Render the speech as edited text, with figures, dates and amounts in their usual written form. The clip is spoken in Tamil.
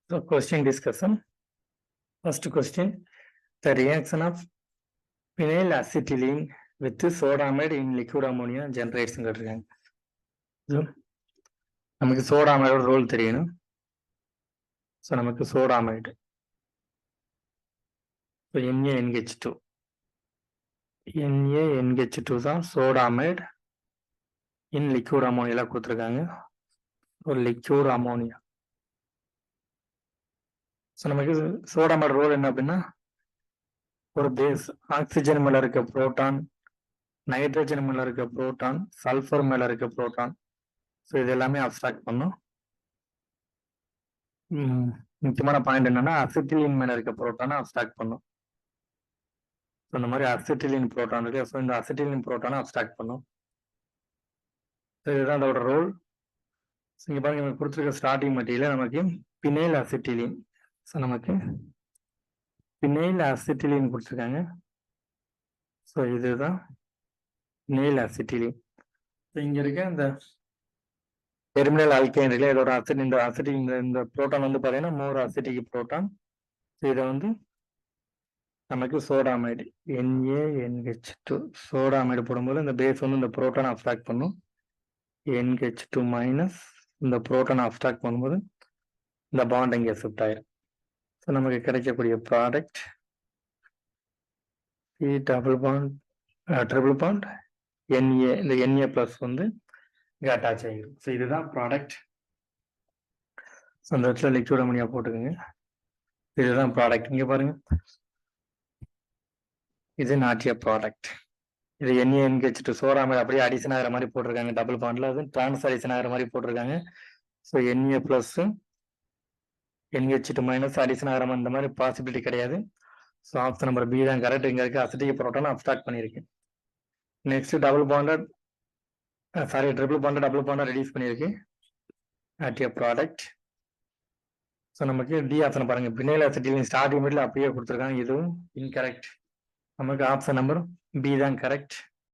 So question discussion. First question, the reaction of phenyl acetylene with sodamide in liquid ammonia generates. So, நமக்கு சோடாமைடோட ரோல் தெரியணும். ஸோ நமக்கு சோடாமைடு ஸோ NaNH2 NaNH2 தான் சோடாமைடு இன் லிக்யூட் அமோனியாலாம் கொடுத்துருக்காங்க. ஒரு லிக்யூட் அமோனியா. ஸோ நமக்கு சோடாமைடு ரோல் என்ன அப்படின்னா, ஒரு பேஸ் ஆக்சிஜன் மேல இருக்க புரோட்டான், நைட்ரஜன் மேல இருக்க புரோட்டான், சல்ஃபர் மேல இருக்க புரோட்டான், ஸோ இது எல்லாமே அப்ஸ்ட்ராக்ட் பண்ணும். முக்கியமான பாயிண்ட் என்னன்னா, அசிட்டிலின் மேல இருக்க புரோட்டானை அப்ஸ்ட்ராக்ட் பண்ணும். ஸோ இந்த மாதிரி அசிட்டிலின் புரோட்டான் இருக்கு. ஸோ இந்த அசிட்டிலின் புரோட்டானை அப்ஸ்ட்ராக்ட் பண்ணும். ஸோ இதுதான் அதோட ரோல். ஸோ இங்கே பாருங்க, நமக்கு கொடுத்துருக்க ஸ்டார்டிங் மெட்டீரியல் நமக்கு பினைல் அசிட்டிலின். ஸோ நமக்கு பினைல் அசிட்டிலின் கொடுத்துருக்காங்க. ஸோ இதுதான் பினைல் அசிட்டிலின். ஸோ இங்கே இருக்க இந்த டெர்மினல் ஆல்கைன் இருக்குல்ல, இதோட அசிட் இந்த அசிட்டிக் இந்த புரோட்டான் வந்து பார்த்தீங்கன்னா மோர் அசிட்டிக் புரோட்டான். ஸோ இதை வந்து நமக்கு சோடாமைடு NaNH2 சோடாமைடு போடும்போது இந்த பேஸ் வந்து இந்த புரோட்டானை அப்ஸ்ட்ராக்ட் பண்ணும். NH2 மைனஸ் இந்த புரோட்டானை அப்ஸ்ட்ராக்ட் பண்ணும்போது இந்த பாண்ட் இங்கே ஷிஃப்ட் ஆயிரும். ஸோ நமக்கு கிடைக்கக்கூடிய product double bond triple bond Na, இந்த Na பிளஸ் வந்து இங்கே அட்டாச் ஆகிடும். ஸோ இதுதான் ப்ராடக்ட். ஸோ அந்த இடத்துல லிக்விட் அமோனியா போட்டுக்கோங்க. இதுதான் ப்ராடக்ட். இங்கே பாருங்க, இது நாட்டிய ப்ராடக்ட். இது NaNH2 சோடாமைடு அப்படியே அடிஷன் ஆகிற மாதிரி போட்டிருக்காங்க. டபுள் பாண்டில் அது டிரான்ஸ் அடிஷன் ஆகிற மாதிரி போட்டிருக்காங்க. So Na plus NH2 minus addition ஆகிற மாதிரி இந்த மாதிரி பாசிபிலிட்டி கிடையாது. ஸோ ஆப்ஷன் நம்பர் பி தான் கரெக்ட். இங்கே இருக்க அசிட்டிக் புரோட்டானை அப்ஸ்ட்ராக்ட் பண்ணியிருக்கு. Next double bonded triple bonded double bonded reduce பண்ணியிருக்கு நாட்டிய ப்ராடக்ட். ஸோ நமக்கு டி ஆப்ஷன் பாருங்க, பினைல் அசிட்டிலின் ஸ்டார்டிங் மிடில் அப்படியே கொடுத்துருக்காங்க. இதுவும் இன்கரெக்ட். நமக்கு ஆப்ஷன் நம்பர் பி தான் கரெக்ட்.